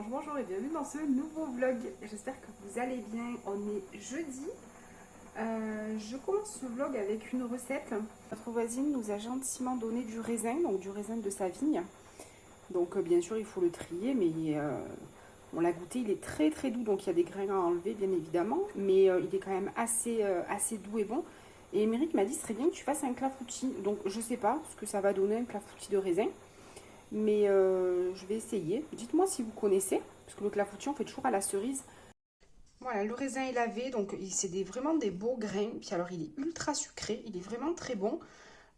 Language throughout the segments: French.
bonjour et bienvenue dans ce nouveau vlog. J'espère que vous allez bien. On est jeudi. Je commence ce vlog avec une recette. Notre voisine nous a gentiment donné du raisin, donc du raisin de sa vigne. Donc bien sûr il faut le trier, mais on l'a goûté, il est très très doux, donc il y a des grains à enlever bien évidemment, mais il est quand même assez doux et bon. Et Émeric m'a dit ce serait bien que tu fasses un clafoutis, donc je sais pas ce que ça va donner un clafoutis de raisin. Mais je vais essayer. Dites-moi si vous connaissez, parce que le clafoutis on fait toujours à la cerise. Voilà, le raisin est lavé, donc c'est vraiment des beaux grains. Puis alors il est ultra sucré, il est vraiment très bon.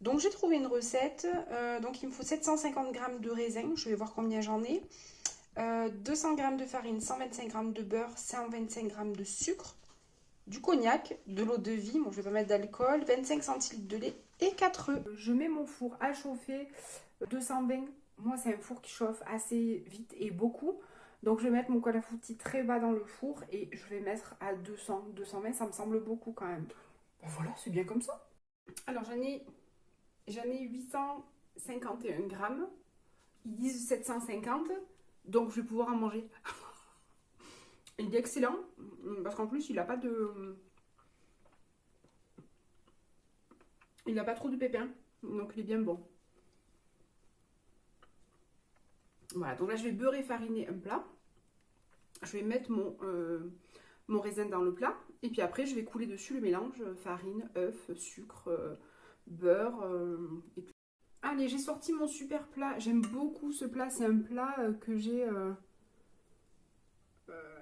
Donc j'ai trouvé une recette. Donc il me faut 750 g de raisin, je vais voir combien j'en ai. 200 g de farine, 125 g de beurre, 125 g de sucre, du cognac, de l'eau de vie, bon je vais pas mettre d'alcool, 25 centilitres de lait et 4 œufs. Je mets mon four à chauffer 220. Moi, c'est un four qui chauffe assez vite et beaucoup. Donc, je vais mettre mon clafoutis très bas dans le four et je vais mettre à 200, 220. Ça me semble beaucoup quand même. Ben voilà, c'est bien comme ça. Alors, j'en ai 851 grammes. Ils disent 750. Donc, je vais pouvoir en manger. Il est excellent. Parce qu'en plus, il n'a pas de... Il n'a pas trop de pépins. Donc, il est bien bon. Voilà, donc là je vais beurrer fariner un plat. Je vais mettre mon raisin dans le plat. Et puis après je vais couler dessus le mélange farine, œuf, sucre, beurre et tout. Allez, j'ai sorti mon super plat. J'aime beaucoup ce plat. C'est un plat que j'ai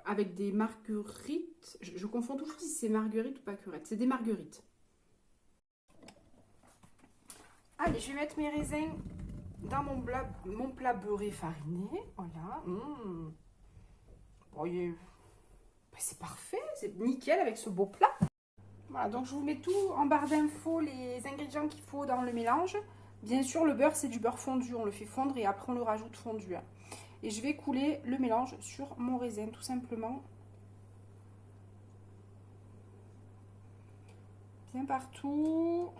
avec des marguerites. Je confonds toujours si c'est marguerite ou pâquerette. C'est des marguerites. Allez, je vais mettre mes raisins dans mon plat beurré fariné. Voilà. Bon, c'est parfait. C'est nickel avec ce beau plat. Voilà, donc je vous mets tout en barre d'infos, les ingrédients qu'il faut dans le mélange. Bien sûr, le beurre, c'est du beurre fondu. On le fait fondre et après, on le rajoute fondu. Et je vais couler le mélange sur mon raisin, tout simplement. Bien partout.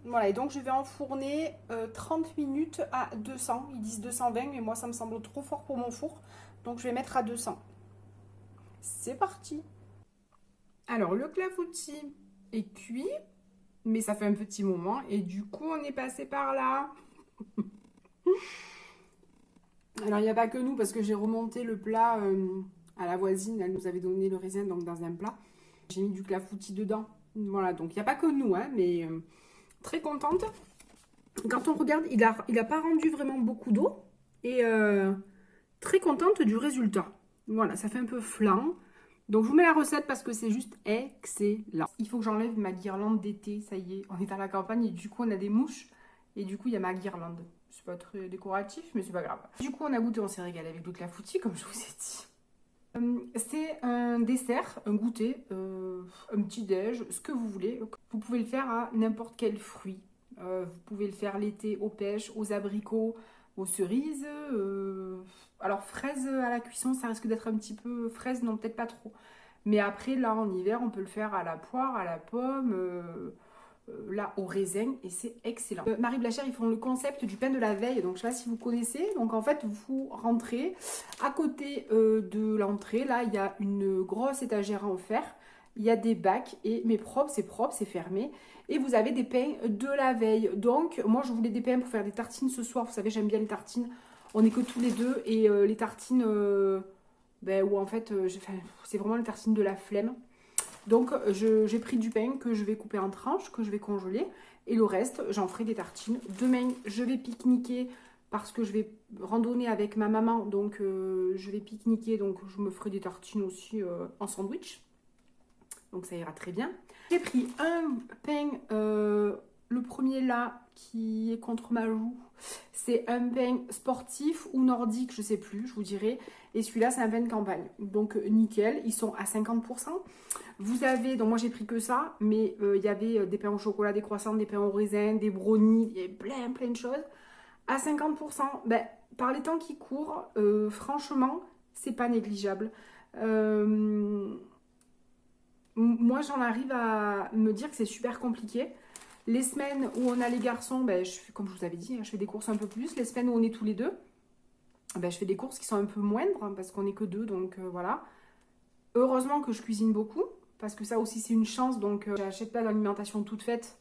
Voilà, et donc je vais enfourner 30 minutes à 200. Ils disent 220, mais moi ça me semble trop fort pour mon four. Donc je vais mettre à 200. C'est parti. Alors le clafoutis est cuit, mais ça fait un petit moment. Et du coup on est passé par là. Alors il n'y a pas que nous, parce que j'ai remonté le plat à la voisine. Elle nous avait donné le raisin donc dans un plat. J'ai mis du clafoutis dedans. Voilà, donc il n'y a pas que nous, hein, mais... très contente. Quand on regarde, il a pas rendu vraiment beaucoup d'eau. Et très contente du résultat. Voilà, ça fait un peu flan. Donc je vous mets la recette parce que c'est juste excellent. Il faut que j'enlève ma guirlande d'été. Ça y est, on est à la campagne et du coup on a des mouches. Et du coup il y a ma guirlande. C'est pas très décoratif, mais c'est pas grave. Du coup on a goûté, on s'est régalé avec le clafoutis comme je vous ai dit. C'est un dessert, un goûter, un petit déj, ce que vous voulez. Vous pouvez le faire à n'importe quel fruit. Vous pouvez le faire l'été aux pêches, aux abricots, aux cerises. Alors fraises à la cuisson, ça risque d'être un petit peu... Fraises, non, peut-être pas trop. Mais après, là, en hiver, on peut le faire à la poire, à la pomme... là au raisin et c'est excellent. Marie Blachère, ils font le concept du pain de la veille, donc je sais pas si vous connaissez. Donc en fait vous rentrez à côté de l'entrée, là il y a une grosse étagère en fer, il y a des bacs et mais propre, c'est fermé et vous avez des pains de la veille. Donc moi je voulais des pains pour faire des tartines ce soir, vous savez j'aime bien les tartines, on est que tous les deux et les tartines où en fait c'est vraiment les tartines de la flemme. Donc j'ai pris du pain que je vais couper en tranches, que je vais congeler. Et le reste, j'en ferai des tartines. Demain, je vais pique-niquer parce que je vais randonner avec ma maman. Donc je vais pique-niquer, donc je me ferai des tartines aussi en sandwich. Donc ça ira très bien. J'ai pris un pain, le premier là, qui est contre ma joue. C'est un pain sportif ou nordique, je sais plus, je vous dirai. Et celui-là, c'est un pain de campagne. Donc nickel, ils sont à 50%. Vous avez, donc moi j'ai pris que ça, mais il y avait des pains au chocolat, des croissants, des pains au raisin, des brownies, il y avait plein de choses. À 50%, ben, par les temps qui courent, franchement, c'est pas négligeable. Moi j'en arrive à me dire que c'est super compliqué. Les semaines où on a les garçons, ben, comme je vous avais dit, hein, je fais des courses un peu plus. Les semaines où on est tous les deux, ben, je fais des courses qui sont un peu moindres, hein, parce qu'on n'est que deux, donc voilà. Heureusement que je cuisine beaucoup, parce que ça aussi c'est une chance, donc j'achète pas l'alimentation toute faite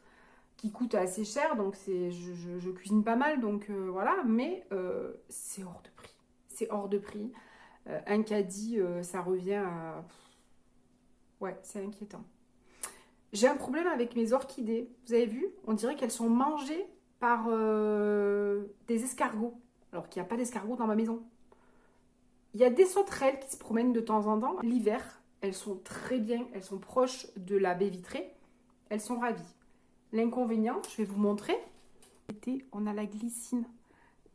qui coûte assez cher, donc je cuisine pas mal, donc voilà, mais c'est hors de prix. C'est hors de prix. Un caddie, ça revient à... Ouais, c'est inquiétant. J'ai un problème avec mes orchidées. Vous avez vu? On dirait qu'elles sont mangées par des escargots, alors qu'il n'y a pas d'escargots dans ma maison. Il y a des sauterelles qui se promènent de temps en temps. L'hiver, elles sont très bien, elles sont proches de la baie vitrée. Elles sont ravies. L'inconvénient, je vais vous montrer. On a la glycine.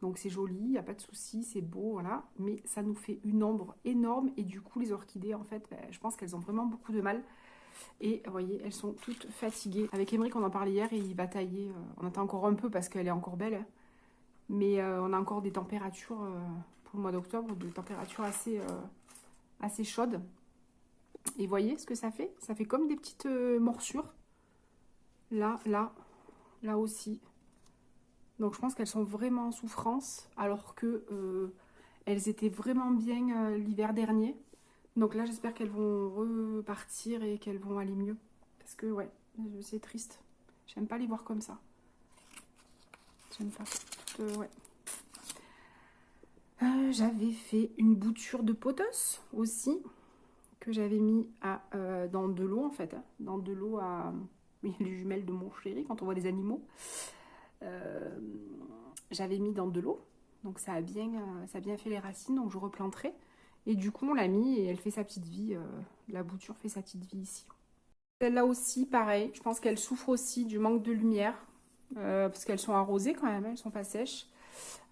Donc c'est joli, il n'y a pas de souci, c'est beau, voilà. Mais ça nous fait une ombre énorme. Et du coup, les orchidées, en fait, ben, je pense qu'elles ont vraiment beaucoup de mal. Et vous voyez, elles sont toutes fatiguées. Avec Émeric, on en parlait hier et il va tailler. On attend encore un peu parce qu'elle est encore belle. Hein. Mais on a encore des températures, pour le mois d'octobre, des températures assez chaudes. Et vous voyez ce que ça fait? Ça fait comme des petites morsures. Là, là, là aussi. Donc je pense qu'elles sont vraiment en souffrance, alors que elles étaient vraiment bien l'hiver dernier. Donc là, j'espère qu'elles vont repartir et qu'elles vont aller mieux. Parce que, ouais, c'est triste. J'aime pas les voir comme ça. J'aime pas. Ouais. J'avais fait une bouture de potos aussi, que j'avais mis dans de l'eau, en fait. Hein, dans de l'eau à... Oui, les jumelles de mon chéri, quand on voit des animaux. J'avais mis dans de l'eau. Donc ça a bien fait les racines, donc je replanterai. Et du coup, on l'a mis et elle fait sa petite vie. La bouture fait sa petite vie ici. Celle-là aussi, pareil. Je pense qu'elle souffre aussi du manque de lumière. Parce qu'elles sont arrosées quand même, elles sont pas sèches.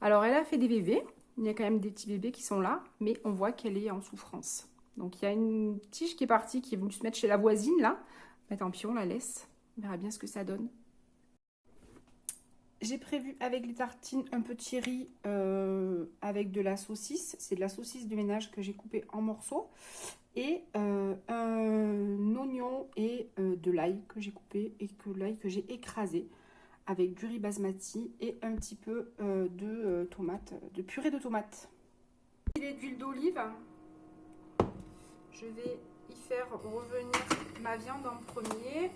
Alors, elle a fait des bébés. Il y a quand même des petits bébés qui sont là. Mais on voit qu'elle est en souffrance. Donc, il y a une tige qui est partie, qui est venue se mettre chez la voisine, là. Mais tant pis, on la laisse. On verra bien ce que ça donne. J'ai prévu avec les tartines un petit riz avec de la saucisse. C'est de la saucisse de ménage que j'ai coupée en morceaux. Et un oignon et de l'ail que j'ai coupé et l'ail que j'ai écrasé. Avec du riz basmati et un petit peu de tomates, de purée de tomates. D'huile d'olive. Je vais y faire revenir ma viande en premier.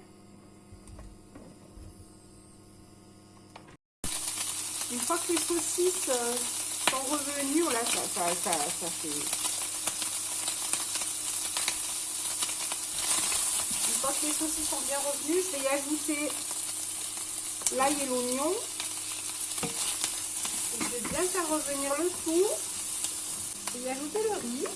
Une fois que les saucisses sont revenues, là, ça fait... Une fois que les saucisses sont bien revenues, je vais y ajouter l'ail et l'oignon. Je vais bien faire revenir le tout. Je vais y ajouter le riz.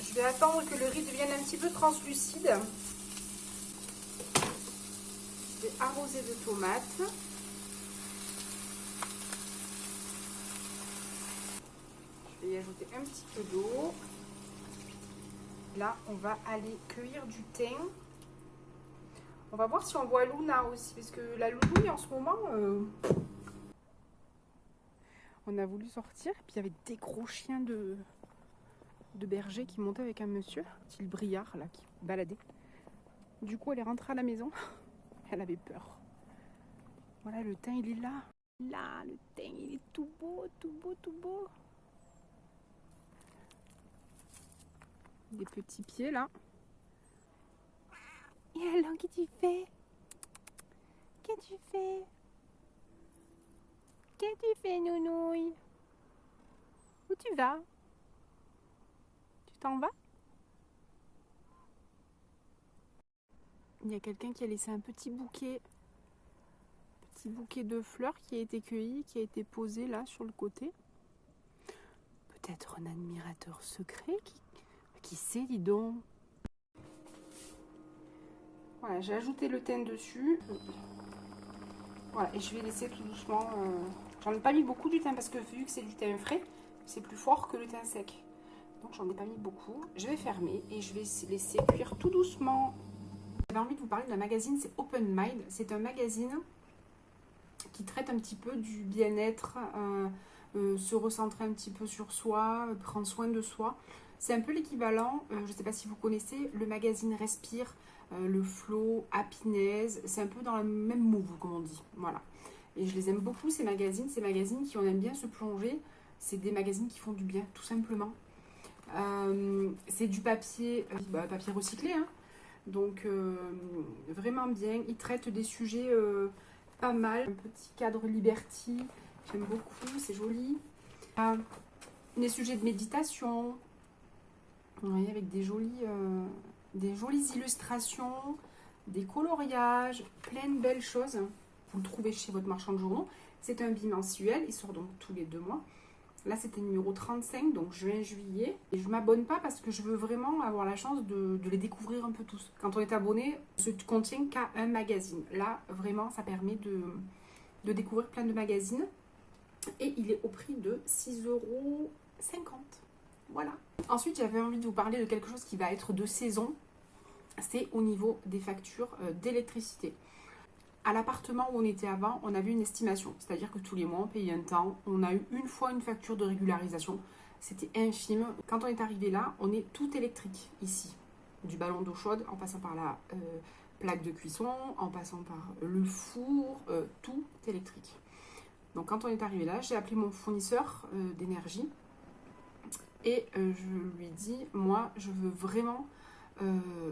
Je vais attendre que le riz devienne un petit peu translucide. Je vais arroser de tomates. Je vais y ajouter un petit peu d'eau. Là, on va aller cueillir du thym. On va voir si on voit Luna aussi, parce que la loulou, en ce moment, on a voulu sortir, et puis il y avait des gros chiens de berger qui montaient avec un monsieur, style Briard, là, qui baladait. Du coup, elle est rentrée à la maison. Elle avait peur. Voilà, le thym, il est là. Là, le thym, il est tout beau, tout beau, tout beau. Des petits pieds, là. Et alors, qu'est-ce que tu fais? Qu'est-ce que tu fais? Qu'est-ce que tu fais, nounouille? Où tu vas? Tu t'en vas? Il y a quelqu'un qui a laissé un petit bouquet de fleurs qui a été cueilli, qui a été posé là sur le côté. Peut-être un admirateur secret qui sait, dis donc. Voilà, j'ai ajouté le thym dessus. Voilà, et je vais laisser tout doucement. J'en ai pas mis beaucoup du thym parce que vu que c'est du thym frais, c'est plus fort que le thym sec. Donc j'en ai pas mis beaucoup. Je vais fermer et je vais laisser cuire tout doucement. J'avais envie de vous parler d'un magazine, c'est Open Mind. C'est un magazine qui traite un petit peu du bien-être, se recentrer un petit peu sur soi, prendre soin de soi. C'est un peu l'équivalent, je ne sais pas si vous connaissez, le magazine Respire, le Flow, Happiness, c'est un peu dans le même move, comme on dit. Voilà. Et je les aime beaucoup, ces magazines qui on aime bien se plonger. C'est des magazines qui font du bien, tout simplement. C'est du papier, papier recyclé, hein. Donc vraiment bien. Ils traitent des sujets pas mal. Un petit cadre Liberty, j'aime beaucoup, c'est joli. Des sujets de méditation, vous voyez, avec des jolies illustrations, des coloriages, plein de belles choses. Vous le trouvez chez votre marchand de journaux. C'est un bimensuel, il sort donc tous les 2 mois. Là, c'était numéro 35, donc juin-juillet. Et je ne m'abonne pas parce que je veux vraiment avoir la chance de les découvrir un peu tous. Quand on est abonné, ça ne contient qu'à un magazine. Là, vraiment, ça permet de découvrir plein de magazines. Et il est au prix de 6,50 €. Voilà. Ensuite, j'avais envie de vous parler de quelque chose qui va être de saison. C'est au niveau des factures d'électricité. À l'appartement où on était avant, on avait une estimation. C'est-à-dire que tous les mois, on payait un temps. On a eu une fois une facture de régularisation. C'était infime. Quand on est arrivé là, on est tout électrique ici. Du ballon d'eau chaude, en passant par la plaque de cuisson, en passant par le four, tout électrique. Donc quand on est arrivé là, j'ai appelé mon fournisseur d'énergie. Et je lui ai dit, moi, je veux vraiment... je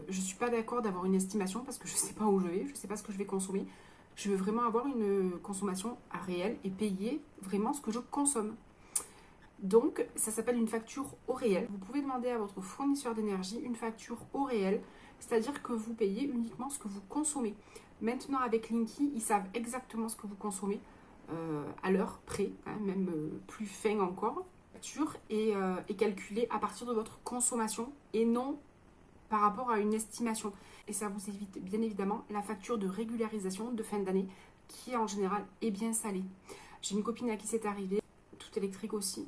ne suis pas d'accord d'avoir une estimation parce que je ne sais pas où je vais, je ne sais pas ce que je vais consommer. Je veux vraiment avoir une consommation réelle et payer vraiment ce que je consomme. Donc, ça s'appelle une facture au réel. Vous pouvez demander à votre fournisseur d'énergie une facture au réel, c'est-à-dire que vous payez uniquement ce que vous consommez. Maintenant, avec Linky, ils savent exactement ce que vous consommez à l'heure près, hein, même plus fin encore. Est calculée à partir de votre consommation et non par rapport à une estimation. Et ça vous évite bien évidemment la facture de régularisation de fin d'année qui en général est bien salée. J'ai une copine à qui c'est arrivé, toute électrique aussi,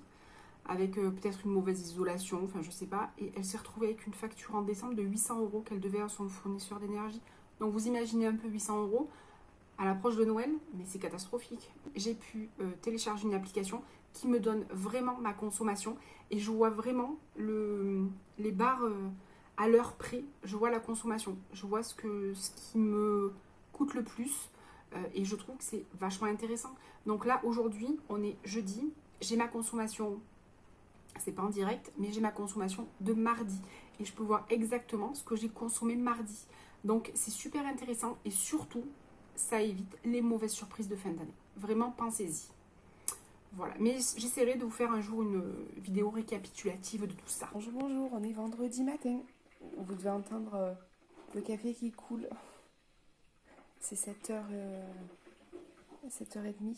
avec peut-être une mauvaise isolation, enfin je sais pas, et elle s'est retrouvée avec une facture en décembre de 800 € qu'elle devait à son fournisseur d'énergie. Donc vous imaginez un peu 800 € à l'approche de Noël, mais c'est catastrophique. J'ai pu télécharger une application qui me donne vraiment ma consommation et je vois vraiment les barres à l'heure près. Je vois la consommation, je vois ce qui me coûte le plus et je trouve que c'est vachement intéressant. Donc là, aujourd'hui, on est jeudi, j'ai ma consommation, c'est pas en direct, mais j'ai ma consommation de mardi et je peux voir exactement ce que j'ai consommé mardi. Donc c'est super intéressant et surtout, ça évite les mauvaises surprises de fin d'année. Vraiment, pensez-y. Voilà, mais j'essaierai de vous faire un jour une vidéo récapitulative de tout ça. Bonjour, bonjour, on est vendredi matin. Vous devez entendre le café qui coule. C'est 7h, 7h30.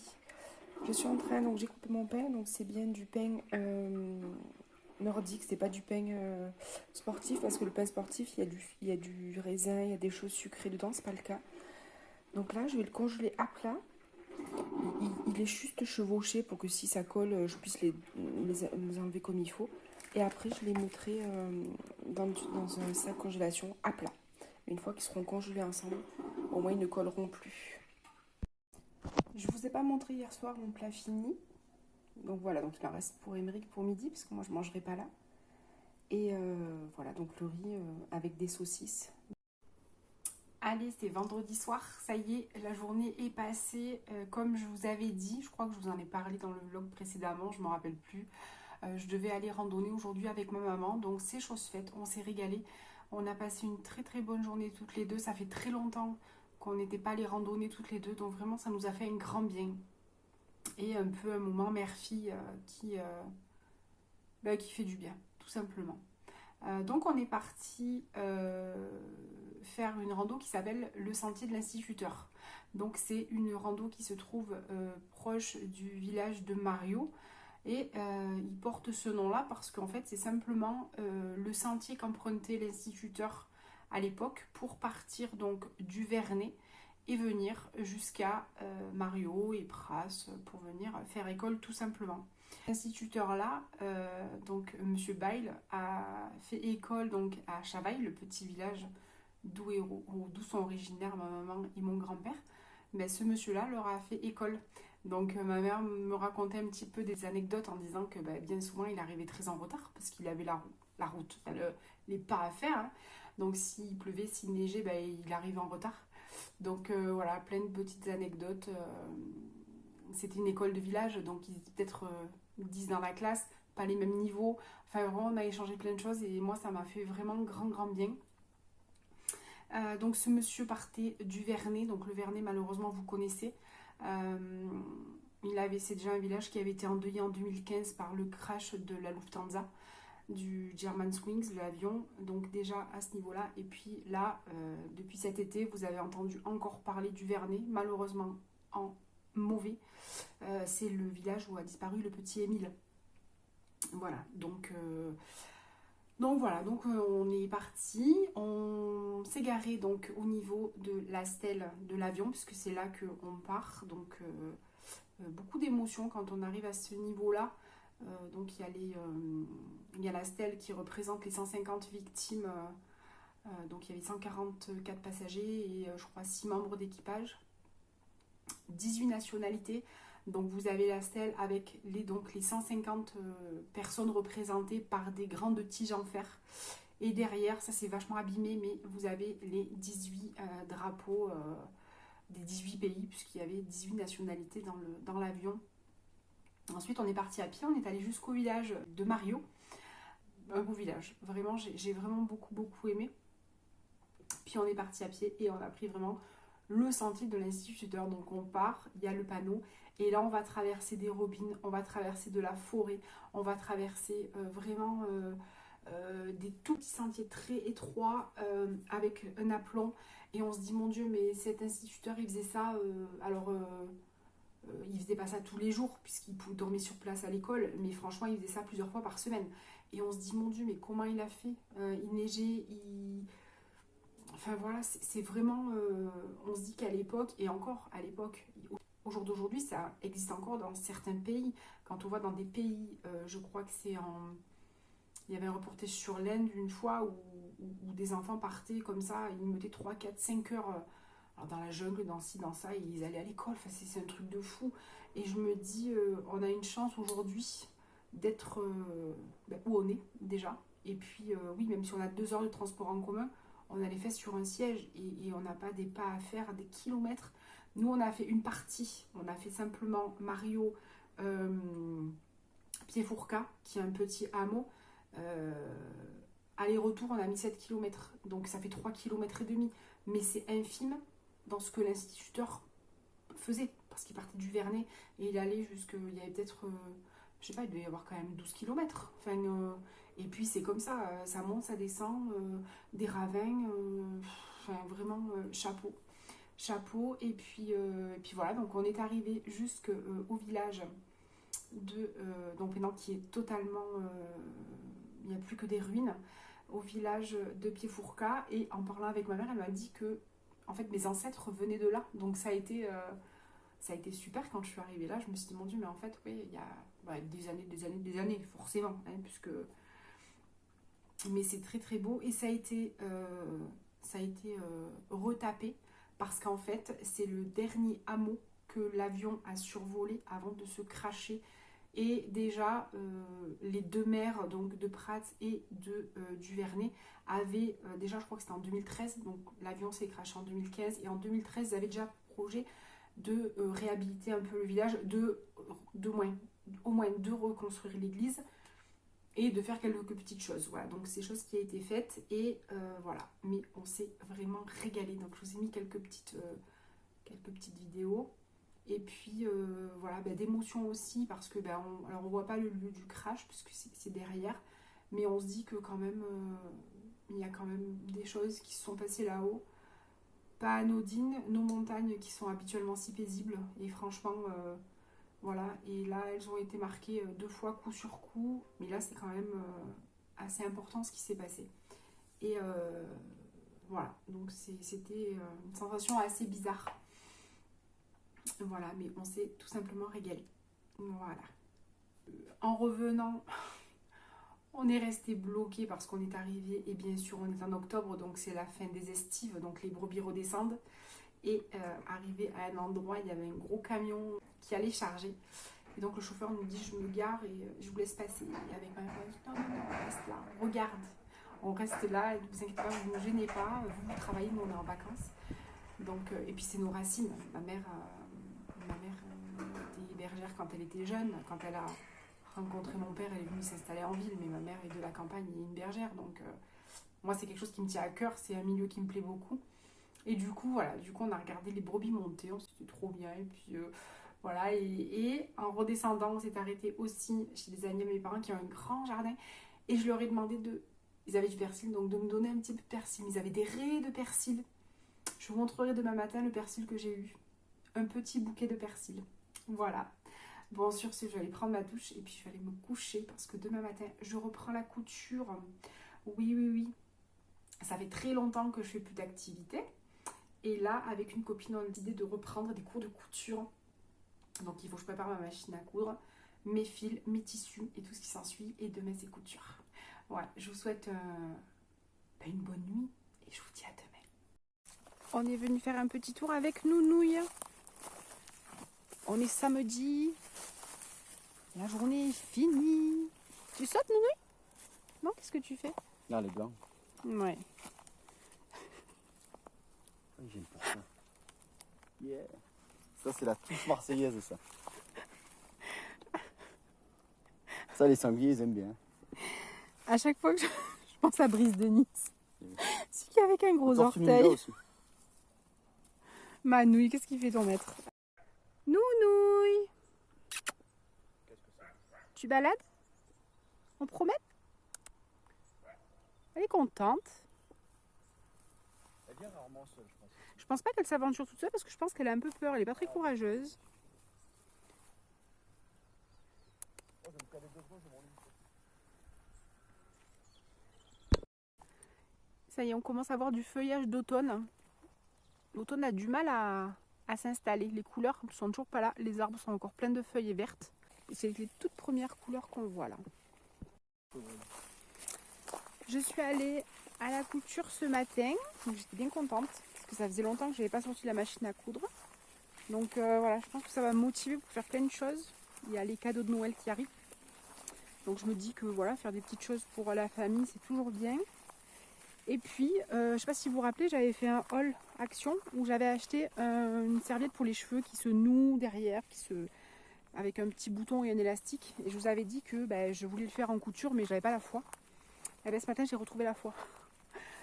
Je suis en train, donc j'ai coupé mon pain, donc c'est bien du pain nordique, c'est pas du pain sportif, parce que le pain sportif, il y a du raisin, il y a des choses sucrées dedans, c'est pas le cas. Donc là, je vais le congeler à plat. Il est juste chevauché pour que si ça colle, je puisse les enlever comme il faut. Et après, je les mettrai dans un sac congélation à plat. Une fois qu'ils seront congelés ensemble, au moins ils ne colleront plus. Je vous ai pas montré hier soir mon plat fini. Donc voilà, donc il en reste pour Émeric pour midi, parce que moi je ne mangerai pas là. Et voilà, donc le riz avec des saucisses. Allez, c'est vendredi soir, ça y est, la journée est passée. Comme je vous avais dit, je crois que je vous en ai parlé dans le vlog précédemment, je ne me rappelle plus. Je devais aller randonner aujourd'hui avec ma maman, donc c'est chose faite, on s'est régalé. On a passé une très très bonne journée toutes les deux, ça fait très longtemps qu'on n'était pas allé randonner toutes les deux, donc vraiment ça nous a fait un grand bien. Et un peu un moment mère-fille qui fait du bien, tout simplement. Donc on est parti faire une rando qui s'appelle le sentier de l'instituteur. Donc c'est une rando qui se trouve proche du village de Mario. Et il porte ce nom-là parce qu'en fait c'est simplement le sentier qu'empruntait l'instituteur à l'époque pour partir donc du Vernet et venir jusqu'à Mario et Pras pour venir faire école tout simplement. L'instituteur là, donc Monsieur Bail, a fait école donc à Chavaille, le petit village d'où sont originaires ma maman et mon grand-père. Mais ce monsieur-là leur a fait école. Donc ma mère me racontait un petit peu des anecdotes en disant que bien souvent il arrivait très en retard parce qu'il avait la la route, enfin, les pas à faire. Hein. Donc s'il pleuvait, s'il neigeait, ben, il arrivait en retard. Donc voilà, plein de petites anecdotes. C'était une école de village, donc ils étaient peut-être 10 dans la classe, pas les mêmes niveaux. Enfin vraiment, on a échangé plein de choses et moi ça m'a fait vraiment grand bien. Donc ce monsieur partait du Vernet, donc le Vernet malheureusement vous connaissez. C'est déjà un village qui avait été endeuillé en 2015 par le crash de la Lufthansa, du Germanwings, l'avion, donc déjà à ce niveau-là. Et puis là, depuis cet été, vous avez entendu encore parler du Vernet, malheureusement en mauvais. C'est le village où a disparu le petit Émile. Voilà, donc on est parti, on s'est garé donc au niveau de la stèle de l'avion, puisque c'est là qu'on part, donc beaucoup d'émotions quand on arrive à ce niveau-là. Donc il y a la stèle qui représente les 150 victimes, donc il y avait 144 passagers et je crois 6 membres d'équipage, 18 nationalités. Donc vous avez la stèle avec les 150 personnes représentées par des grandes tiges en fer. Et derrière, ça c'est vachement abîmé, mais vous avez les 18 drapeaux des 18 pays, puisqu'il y avait 18 nationalités dans l'avion. Ensuite, on est parti à pied, on est allé jusqu'au village de Mario. Un beau village, vraiment, j'ai vraiment beaucoup aimé. Puis on est parti à pied et on a pris vraiment le sentier de l'instituteur. Donc on part, il y a le panneau et là on va traverser des robines, on va traverser de la forêt, on va traverser vraiment des tout petits sentiers très étroits avec un aplomb et on se dit mon Dieu mais cet instituteur il faisait ça il faisait pas ça tous les jours puisqu'il dormait sur place à l'école, mais franchement il faisait ça plusieurs fois par semaine et on se dit mon Dieu mais comment il a fait, il neigeait, enfin voilà, c'est vraiment, on se dit qu'à l'époque, et encore à l'époque, au jour d'aujourd'hui, ça existe encore dans certains pays. Quand on voit dans des pays, je crois que il y avait un reportage sur l'Inde une fois où des enfants partaient comme ça, ils mettaient 3, 4, 5 heures alors dans la jungle, dans ci, dans ça, et ils allaient à l'école. Enfin, c'est un truc de fou. Et je me dis, on a une chance aujourd'hui d'être où on est déjà. Et puis, oui, même si on a 2 heures de transport en commun, on a les fesses sur un siège et on n'a pas des pas à faire, des kilomètres. Nous, on a fait une partie. On a fait simplement Mario Piefourka, qui est un petit hameau. Aller-retour, on a mis 7 km. Donc, ça fait 3 km et demi. Mais c'est infime dans ce que l'instituteur faisait. Parce qu'il partait du Vernet et il allait jusque... Il y avait peut-être... je sais pas, il devait y avoir quand même 12 km. Enfin... et puis c'est comme ça, ça monte, ça descend, des ravins, enfin vraiment chapeau. Chapeau, et puis voilà, donc on est arrivé jusqu'au village donc maintenant qui est totalement, il n'y a plus que des ruines, au village de Piefourka, et en parlant avec ma mère, elle m'a dit que en fait mes ancêtres venaient de là, donc ça a été super quand je suis arrivée là, je me suis dit mon Dieu, mais en fait, oui, il y a des années, forcément, hein, puisque... Mais c'est très beau et ça a été retapé parce qu'en fait c'est le dernier hameau que l'avion a survolé avant de se cracher et déjà les 2 maires donc de Prats et du Vernet avaient déjà, je crois que c'était en 2013, donc l'avion s'est craché en 2015 et en 2013 ils avaient déjà projet de réhabiliter un peu le village, au moins de reconstruire l'église et de faire quelques petites choses. Voilà, donc c'est chose qui a été faite et voilà. Mais on s'est vraiment régalé. Donc je vous ai mis quelques petites vidéos. Et puis voilà, d'émotion aussi parce que alors on voit pas le lieu du crash puisque c'est derrière, mais on se dit que quand même il y a quand même des choses qui se sont passées là-haut. Pas anodines, nos montagnes qui sont habituellement si paisibles et franchement voilà, et là elles ont été marquées 2 fois coup sur coup, mais là c'est quand même assez important ce qui s'est passé. Et voilà, donc c'était une sensation assez bizarre. Voilà, mais on s'est tout simplement régalé. Voilà. En revenant, on est resté bloqué parce qu'on est arrivé, et bien sûr on est en octobre, donc c'est la fin des estives, donc les brebis redescendent. Et arrivé à un endroit, il y avait un gros camion qui allait charger. Et donc le chauffeur nous dit je me gare et je vous laisse passer. Et avec ma mère, on dit non, non, non, on reste là, on regarde. On reste là, et ne vous inquiétez pas, vous ne nous gênez pas, vous travaillez, nous on est en vacances. Donc, et puis c'est nos racines. Ma mère était bergère quand elle était jeune. Quand elle a rencontré mon père, elle est venue s'installer en ville, mais ma mère est de la campagne et une bergère. Donc moi c'est quelque chose qui me tient à cœur, c'est un milieu qui me plaît beaucoup. Et du coup, voilà, on a regardé les brebis monter, c'était trop bien. Et puis voilà, et en redescendant, on s'est arrêté aussi chez des amis à mes parents qui ont un grand jardin. Et je leur ai demandé ils avaient du persil, donc de me donner un petit peu de persil. Ils avaient des raies de persil. Je vous montrerai demain matin le persil que j'ai eu. Un petit bouquet de persil. Voilà. Bon, sur ce, je vais aller prendre ma douche et puis je vais aller me coucher parce que demain matin, je reprends la couture. Oui, oui, oui. Ça fait très longtemps que je fais plus d'activité. Et là, avec une copine, on a décidé de reprendre des cours de couture. Donc, il faut que je prépare ma machine à coudre, mes fils, mes tissus et tout ce qui s'ensuit. Et demain, c'est couture. Voilà, je vous souhaite une bonne nuit et je vous dis à demain. On est venu faire un petit tour avec Nounouille. On est samedi. La journée est finie. Tu sautes, Nounouille? Non, qu'est-ce que tu fais? Là, les blancs. Ouais. J'aime pour ça. Yeah. Ça, c'est la touche marseillaise, ça. Ça, les sangliers, ils aiment bien. À chaque fois que je pense à Brise de Nice. Celui qui est avec un gros orteil. Aussi. Manouille, qu'est-ce qu'il fait ton maître? Nounouille. Tu balades? On promène? Elle est contente. Elle vient rarement seule, je pense. Je pense pas qu'elle s'aventure toute seule parce que je pense qu'elle a un peu peur. Elle est pas très courageuse. Ça y est, on commence à avoir du feuillage d'automne. L'automne a du mal à s'installer. Les couleurs ne sont toujours pas là. Les arbres sont encore pleins de feuilles vertes. C'est les toutes premières couleurs qu'on voit là. Je suis allée à la couture ce matin. J'étais bien contente parce que ça faisait longtemps que je n'avais pas sorti la machine à coudre. Donc voilà, je pense que ça va me motiver pour faire plein de choses. Il y a les cadeaux de Noël qui arrivent. Donc je me dis que voilà, faire des petites choses pour la famille, c'est toujours bien. Et puis, je ne sais pas si vous vous rappelez, j'avais fait un haul action où j'avais acheté une serviette pour les cheveux qui se noue derrière, avec un petit bouton et un élastique. Et je vous avais dit que je voulais le faire en couture, mais je n'avais pas la foi. Et bien ce matin, j'ai retrouvé la foi.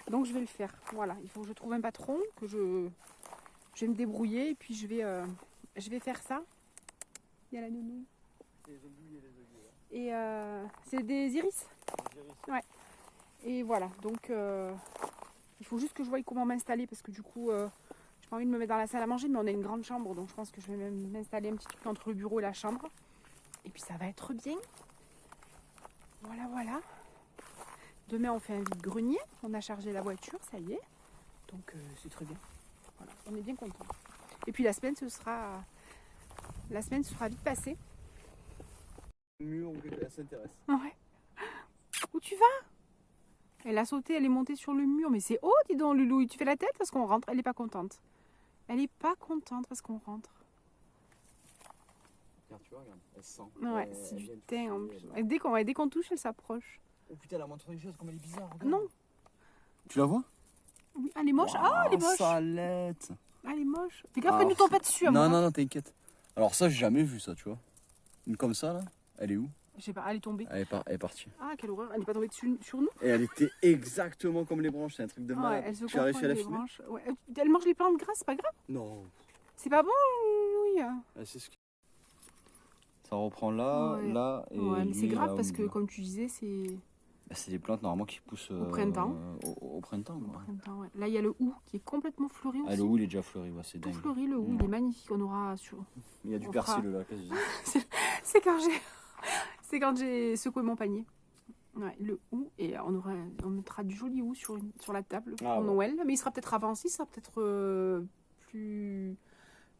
Donc je vais le faire. Voilà, il faut que je trouve un patron, que je vais me débrouiller et puis je vais faire ça. Il y a la nounou. Et c'est des iris. Ouais. Et voilà, donc il faut juste que je voie comment m'installer parce que du coup, j'ai pas envie de me mettre dans la salle à manger, mais on a une grande chambre, donc je pense que je vais m'installer un petit truc entre le bureau et la chambre. Et puis ça va être bien. Voilà, voilà. Demain, on fait un vide-grenier. On a chargé la voiture, ça y est. Donc c'est très bien. Voilà, on est bien contents. Et puis la semaine sera vite passée. Mieux, elle s'intéresse. Ouais. Où tu vas? Elle a sauté, elle est montée sur le mur. Mais c'est haut, dis donc, Loulou. Tu fais la tête parce qu'on rentre. Elle n'est pas contente. Elle n'est pas contente parce qu'on rentre. Regarde, tu vois, regarde. Elle sent. Ouais, c'est du thym en plus. Et dès qu'on touche, elle s'approche. Oh putain, elle a montré une chose comme elle est bizarre. Regarde. Non. Tu la vois? Oui, elle est moche. Ah, elle est moche. Salette. Ah, elle est moche. Fais gaffe qu'elle ne tombe pas dessus. Non, t'inquiète. Alors ça, j'ai jamais vu ça, tu vois. Une comme ça, là. Elle est où? Je sais pas, elle est tombée. Elle est partie. Ah, quelle horreur. Elle n'est pas tombée dessus, sur nous. Et elle était exactement comme les branches, c'est un truc de malade. Ouais, elle se tu as réussi à la les filmer? branches. Ouais. Elle mange les plantes grasses, c'est pas grave. Non. C'est pas bon, oui. C'est ce que... Ça reprend là, Ouais. là et Ouais, mais c'est lui, grave là, parce que, là. comme tu disais, c'est C'est des plantes normalement qui poussent au printemps. Au printemps. Au Quoi. printemps, ouais. Là, il y a le hou qui est complètement fleuri aussi. Ah, le hou, il est déjà fleuri, ouais, c'est Tout dingue. fleuri, le hou, il est magnifique. On aura sur. Il y a du on persil fera- là, quasi. C'est quand j'ai secoué mon panier. Ouais, le hou, et on mettra du joli hou sur la table pour Ah ouais. Noël. Mais il sera peut-être avancé, il sera peut-être plus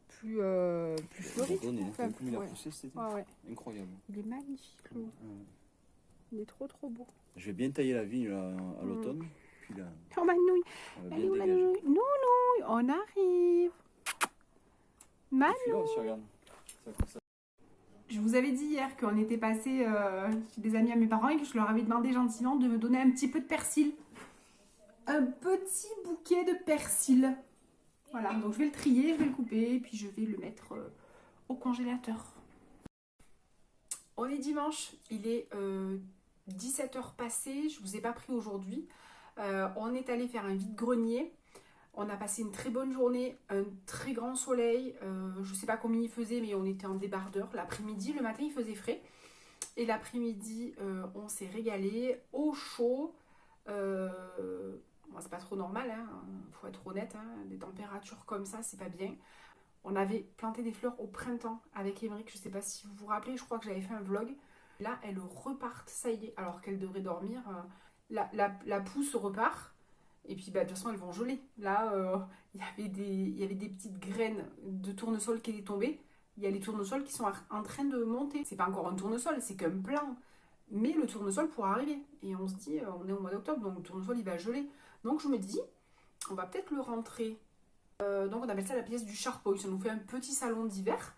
fleuri. Donné, Enfin, comme il a ouais. poussé, c'était Ouais, ouais. incroyable. Il est magnifique, le hou. Ouais. Il est trop trop beau. Je vais bien tailler la vigne là, à l'automne. Puis là, Oh, Manouille, on va elle est bien où la dégager. nouille? Nounou, on arrive. Et puis là Manou. aussi, regarde. Ça, comme ça. Je vous avais dit hier qu'on était passé chez des amis à mes parents et que je leur avais demandé gentiment de me donner un petit peu de persil. Un petit bouquet de persil. Voilà, donc je vais le trier, je vais le couper et puis je vais le mettre au congélateur. On est dimanche, il est 17h passées, je ne vous ai pas pris aujourd'hui. On est allé faire un vide-grenier. On a passé une très bonne journée, un très grand soleil. Je ne sais pas combien il faisait, mais on était en débardeur. L'après-midi, le matin, il faisait frais. Et l'après-midi, on s'est régalé au chaud. Bon, c'est pas trop normal, hein, faut être honnête. Hein, des températures comme ça, c'est pas bien. On avait planté des fleurs au printemps avec Émeric. Je ne sais pas si vous vous rappelez, je crois que j'avais fait un vlog. Là, elles repartent, ça y est, alors qu'elles devraient dormir. La pousse repart. Et puis, bah, de toute façon, elles vont geler. Là, il y avait des petites graines de tournesol qui étaient tombées. Il y a les tournesols qui sont en train de monter. C'est pas encore un tournesol, c'est qu'un plant. Mais le tournesol pourra arriver. Et on se dit, on est au mois d'octobre, donc le tournesol, il va geler. Donc, je me dis, on va peut-être le rentrer. Donc, on appelle ça la pièce du charpeuil. Ça nous fait un petit salon d'hiver.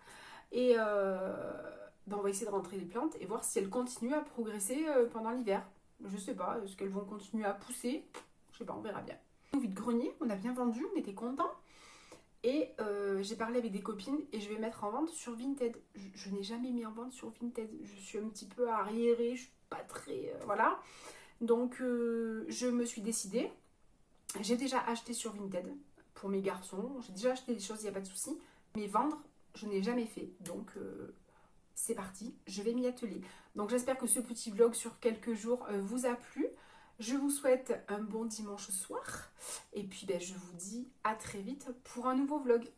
Et ben, on va essayer de rentrer les plantes et voir si elles continuent à progresser pendant l'hiver. Je sais pas, est-ce qu'elles vont continuer à pousser? Je sais pas, on verra bien. Au vide-grenier, on a bien vendu, on était contents. Et j'ai parlé avec des copines et je vais mettre en vente sur Vinted. Je n'ai jamais mis en vente sur Vinted. Je suis un petit peu arriérée, je suis pas très... voilà. Donc je me suis décidée. J'ai déjà acheté sur Vinted pour mes garçons. J'ai déjà acheté des choses, il n'y a pas de souci. Mais vendre, je n'ai jamais fait. Donc c'est parti, je vais m'y atteler. Donc j'espère que ce petit vlog sur quelques jours vous a plu. Je vous souhaite un bon dimanche soir. Et puis ben, je vous dis à très vite pour un nouveau vlog.